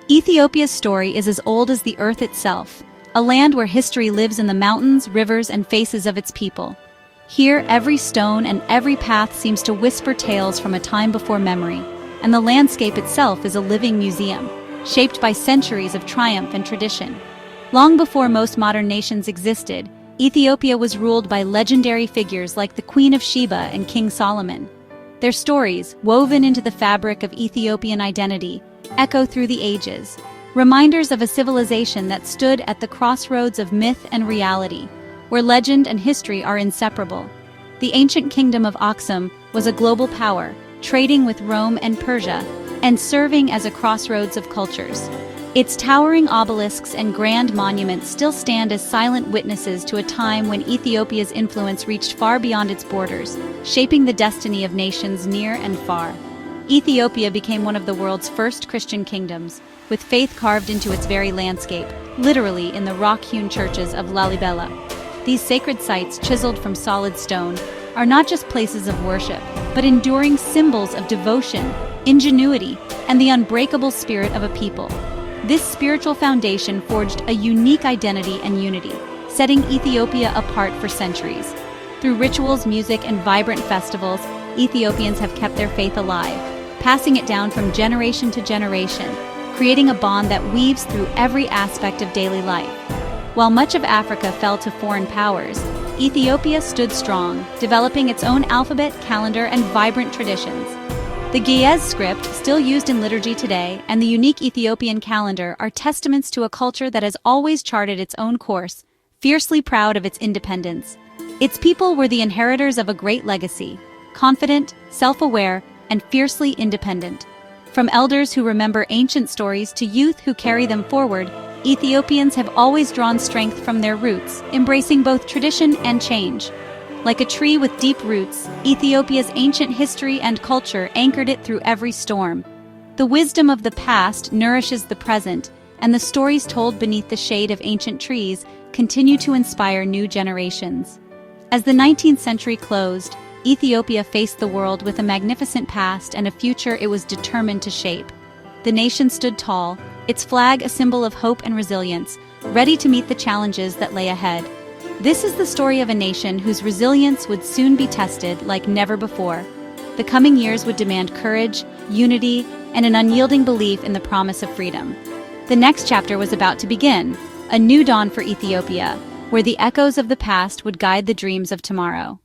Ethiopia's story is as old as the earth itself, a land where history lives in the mountains, rivers, and faces of its people. Here, every stone and every path seems to whisper tales from a time before memory, and the landscape itself is a living museum, shaped by centuries of triumph and tradition. Long before most modern nations existed, Ethiopia was ruled by legendary figures like the Queen of Sheba and King Solomon. Their stories, woven into the fabric of Ethiopian identity, echo through the ages, reminders of a civilization that stood at the crossroads of myth and reality, where legend and history are inseparable. The ancient kingdom of Aksum was a global power, trading with Rome and Persia, and serving as a crossroads of cultures. Its towering obelisks and grand monuments still stand as silent witnesses to a time when Ethiopia's influence reached far beyond its borders, shaping the destiny of nations near and far. Ethiopia became one of the world's first Christian kingdoms, with faith carved into its very landscape, literally in the rock-hewn churches of Lalibela. These sacred sites, chiseled from solid stone, are not just places of worship, but enduring symbols of devotion, ingenuity, and the unbreakable spirit of a people. This spiritual foundation forged a unique identity and unity, setting Ethiopia apart for centuries. Through rituals, music, and vibrant festivals, Ethiopians have kept their faith alive, passing it down from generation to generation, creating a bond that weaves through every aspect of daily life. While much of Africa fell to foreign powers, Ethiopia stood strong, developing its own alphabet, calendar, and vibrant traditions. The Ge'ez script, still used in liturgy today, and the unique Ethiopian calendar are testaments to a culture that has always charted its own course, fiercely proud of its independence. Its people were the inheritors of a great legacy, confident, self-aware, and fiercely independent. From elders who remember ancient stories to youth who carry them forward, Ethiopians have always drawn strength from their roots, embracing both tradition and change. Like a tree with deep roots, Ethiopia's ancient history and culture anchored it through every storm. The wisdom of the past nourishes the present, and the stories told beneath the shade of ancient trees continue to inspire new generations. As the 19th century closed, Ethiopia faced the world with a magnificent past and a future it was determined to shape. The nation stood tall, its flag a symbol of hope and resilience, ready to meet the challenges that lay ahead. This is the story of a nation whose resilience would soon be tested like never before. The coming years would demand courage, unity, and an unyielding belief in the promise of freedom. The next chapter was about to begin, a new dawn for Ethiopia, where the echoes of the past would guide the dreams of tomorrow.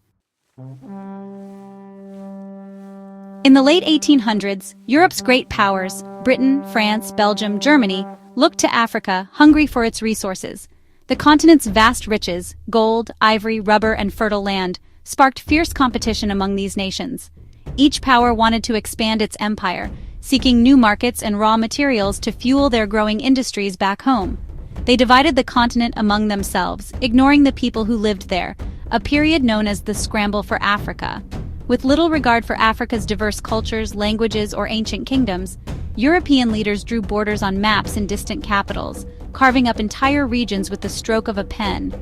In the late 1800s, Europe's great powers, Britain, France, Belgium, Germany, looked to Africa, hungry for its resources. The continent's vast riches, gold, ivory, rubber, and fertile land, sparked fierce competition among these nations. Each power wanted to expand its empire, seeking new markets and raw materials to fuel their growing industries back home. They divided the continent among themselves, ignoring the people who lived there, a period known as the Scramble for Africa. With little regard for Africa's diverse cultures, languages, or ancient kingdoms, European leaders drew borders on maps in distant capitals, carving up entire regions with the stroke of a pen.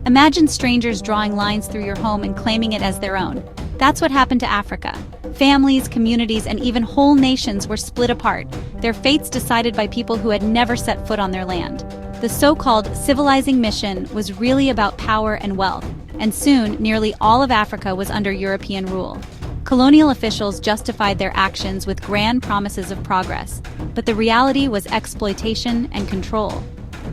Imagine strangers drawing lines through your home and claiming it as their own. That's what happened to Africa. Families, communities, and even whole nations were split apart, their fates decided by people who had never set foot on their land. The so-called civilizing mission was really about power and wealth, and soon nearly all of Africa was under European rule. Colonial officials justified their actions with grand promises of progress, but the reality was exploitation and control.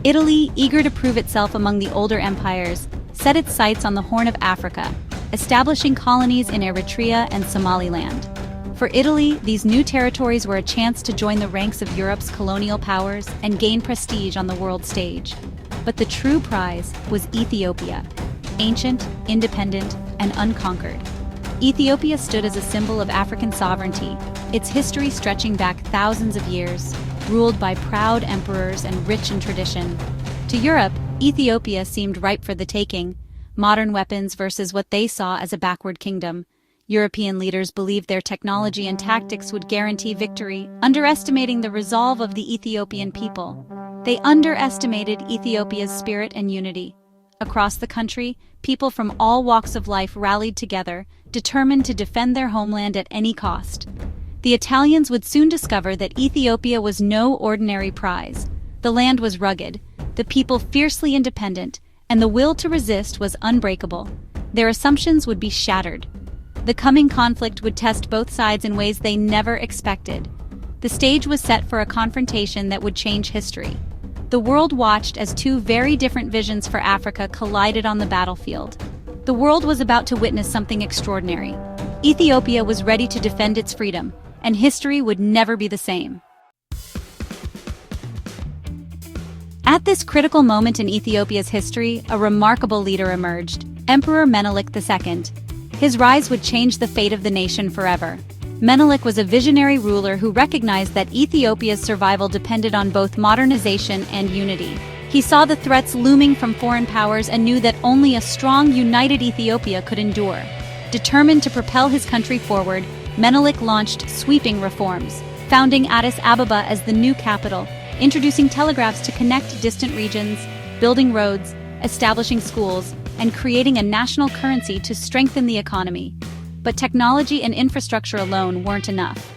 Italy, eager to prove itself among the older empires, set its sights on the Horn of Africa, establishing colonies in Eritrea and Somaliland. For Italy, these new territories were a chance to join the ranks of Europe's colonial powers and gain prestige on the world stage. But the true prize was Ethiopia, ancient, independent, and unconquered. Ethiopia stood as a symbol of African sovereignty, its history stretching back thousands of years, ruled by proud emperors and rich in tradition. To Europe, Ethiopia seemed ripe for the taking, modern weapons versus what they saw as a backward kingdom. European leaders believed their technology and tactics would guarantee victory, underestimating the resolve of the Ethiopian people. They underestimated Ethiopia's spirit and unity. Across the country, people from all walks of life rallied together, determined to defend their homeland at any cost. The Italians would soon discover that Ethiopia was no ordinary prize. The land was rugged, the people fiercely independent, and the will to resist was unbreakable. Their assumptions would be shattered. The coming conflict would test both sides in ways they never expected. The stage was set for a confrontation that would change history. The world watched as two very different visions for Africa collided on the battlefield. The world was about to witness something extraordinary. Ethiopia was ready to defend its freedom, and history would never be the same. At this critical moment in Ethiopia's history, a remarkable leader emerged, Emperor Menelik II. His rise would change the fate of the nation forever. Menelik was a visionary ruler who recognized that Ethiopia's survival depended on both modernization and unity. He saw the threats looming from foreign powers and knew that only a strong, united Ethiopia could endure. Determined to propel his country forward, Menelik launched sweeping reforms, founding Addis Ababa as the new capital, introducing telegraphs to connect distant regions, building roads, establishing schools, and creating a national currency to strengthen the economy. But technology and infrastructure alone weren't enough.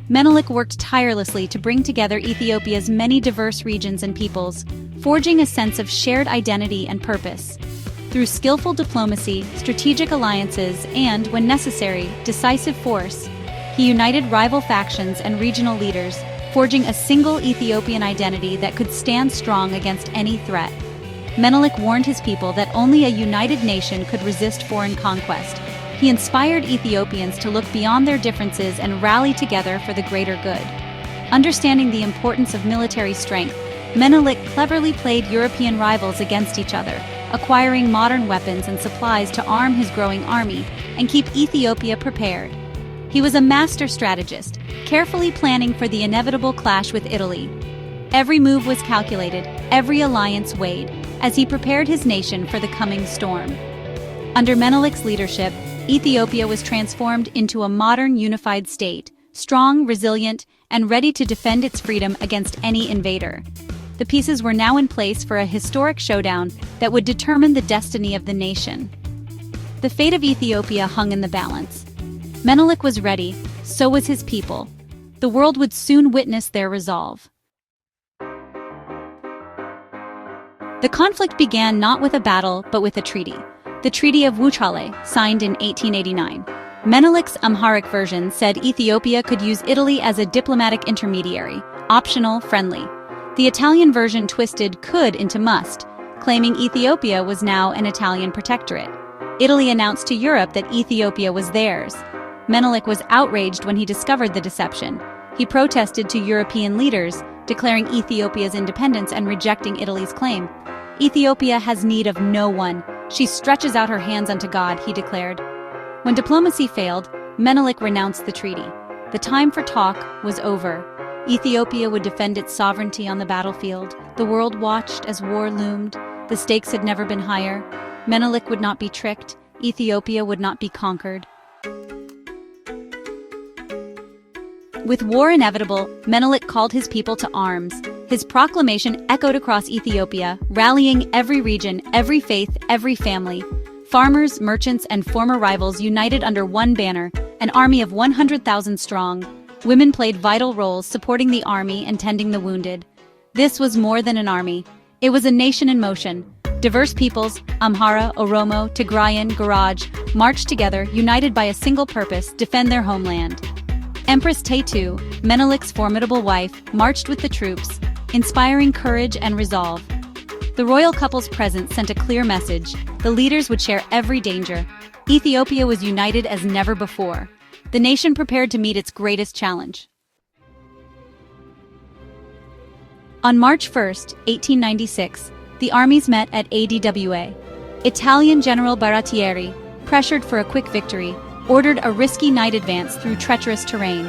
Menelik worked tirelessly to bring together Ethiopia's many diverse regions and peoples, forging a sense of shared identity and purpose. Through skillful diplomacy, strategic alliances, and, when necessary, decisive force, he united rival factions and regional leaders, forging a single Ethiopian identity that could stand strong against any threat. Menelik warned his people that only a united nation could resist foreign conquest. He inspired Ethiopians to look beyond their differences and rally together for the greater good. Understanding the importance of military strength, Menelik cleverly played European rivals against each other, acquiring modern weapons and supplies to arm his growing army and keep Ethiopia prepared. He was a master strategist, carefully planning for the inevitable clash with Italy. Every move was calculated, every alliance weighed, as he prepared his nation for the coming storm. Under Menelik's leadership, Ethiopia was transformed into a modern unified state, strong, resilient, and ready to defend its freedom against any invader. The pieces were now in place for a historic showdown that would determine the destiny of the nation. The fate of Ethiopia hung in the balance. Menelik was ready, so was his people. The world would soon witness their resolve. The conflict began not with a battle, but with a treaty. The Treaty of Wuchale, signed in 1889. Menelik's Amharic version said Ethiopia could use Italy as a diplomatic intermediary, optional, friendly. The Italian version twisted could into must, claiming Ethiopia was now an Italian protectorate. Italy announced to Europe that Ethiopia was theirs. Menelik was outraged when he discovered the deception. He protested to European leaders, declaring Ethiopia's independence and rejecting Italy's claim. Ethiopia has need of no one. She stretches out her hands unto God, he declared. When diplomacy failed, Menelik renounced the treaty. The time for talk was over. Ethiopia would defend its sovereignty on the battlefield. The world watched as war loomed. The stakes had never been higher. Menelik would not be tricked. Ethiopia would not be conquered. With war inevitable, Menelik called his people to arms. His proclamation echoed across Ethiopia, rallying every region, every faith, every family. Farmers, merchants, and former rivals united under one banner, an army of 100,000 strong. Women played vital roles supporting the army and tending the wounded. This was more than an army. It was a nation in motion. Diverse peoples, Amhara, Oromo, Tigrayan, Garaj, marched together, united by a single purpose: defend their homeland. Empress Taytu, Menelik's formidable wife, marched with the troops, inspiring courage and resolve. The royal couple's presence sent a clear message: the leaders would share every danger. Ethiopia was united as never before. The nation prepared to meet its greatest challenge. On March 1, 1896, the armies met at ADWA. Italian General Baratieri, pressured for a quick victory, ordered a risky night advance through treacherous terrain.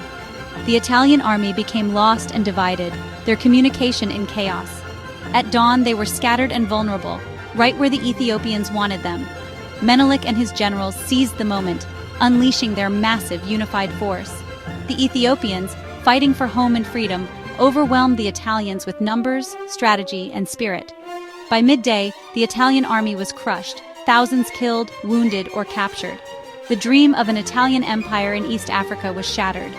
The Italian army became lost and divided, their communication in chaos. At dawn, they were scattered and vulnerable, right where the Ethiopians wanted them. Menelik and his generals seized the moment, unleashing their massive unified force. The Ethiopians, fighting for home and freedom, overwhelmed the Italians with numbers, strategy, and spirit. By midday, the Italian army was crushed, thousands killed, wounded, or captured. The dream of an Italian empire in East Africa was shattered.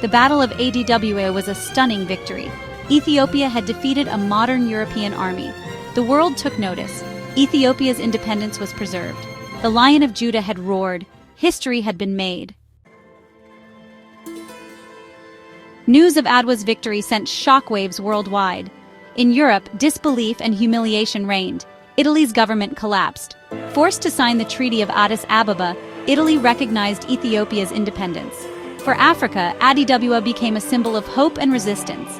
The Battle of Adwa was a stunning victory. Ethiopia had defeated a modern European army. The world took notice. Ethiopia's independence was preserved. The Lion of Judah had roared. History had been made. News of Adwa's victory sent shockwaves worldwide. In Europe, disbelief and humiliation reigned. Italy's government collapsed. Forced to sign the Treaty of Addis Ababa, Italy recognized Ethiopia's independence. For Africa, Adwa became a symbol of hope and resistance.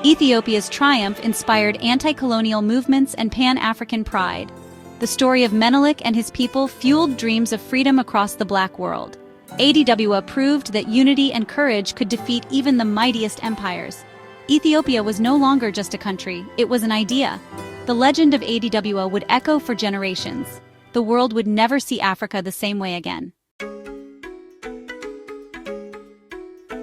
Ethiopia's triumph inspired anti-colonial movements and pan-African pride. The story of Menelik and his people fueled dreams of freedom across the Black world. Adwa proved that unity and courage could defeat even the mightiest empires. Ethiopia was no longer just a country, it was an idea. The legend of Adwa would echo for generations. The world would never see Africa the same way again.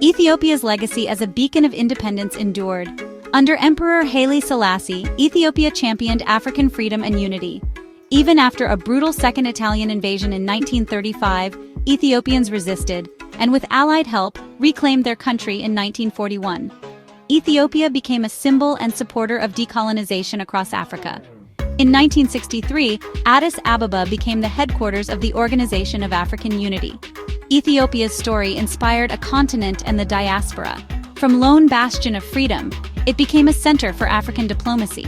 Ethiopia's legacy as a beacon of independence endured. Under Emperor Haile Selassie, Ethiopia championed African freedom and unity. Even after a brutal Second Italian invasion in 1935, Ethiopians resisted, and with Allied help, reclaimed their country in 1941. Ethiopia became a symbol and supporter of decolonization across Africa. In 1963, Addis Ababa became the headquarters of the Organization of African Unity. Ethiopia's story inspired a continent and the diaspora. From lone bastion of freedom, it became a center for African diplomacy.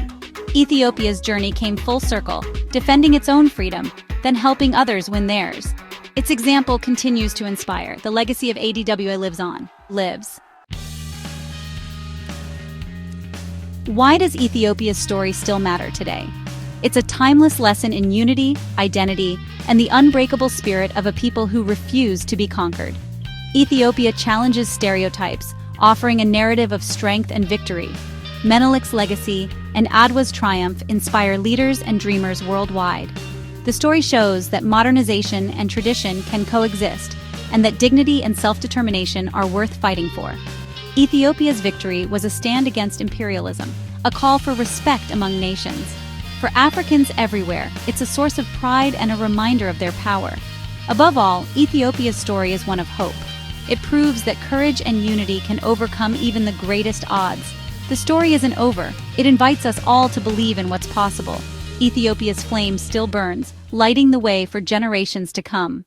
Ethiopia's journey came full circle, defending its own freedom, then helping others win theirs. Its example continues to inspire. The legacy of Adwa lives on. Why does Ethiopia's story still matter today? It's a timeless lesson in unity, identity, and the unbreakable spirit of a people who refuse to be conquered. Ethiopia challenges stereotypes, offering a narrative of strength and victory. Menelik's legacy and Adwa's triumph inspire leaders and dreamers worldwide. The story shows that modernization and tradition can coexist, and that dignity and self-determination are worth fighting for. Ethiopia's victory was a stand against imperialism, a call for respect among nations. For Africans everywhere, it's a source of pride and a reminder of their power. Above all, Ethiopia's story is one of hope. It proves that courage and unity can overcome even the greatest odds. The story isn't over. It invites us all to believe in what's possible. Ethiopia's flame still burns, lighting the way for generations to come.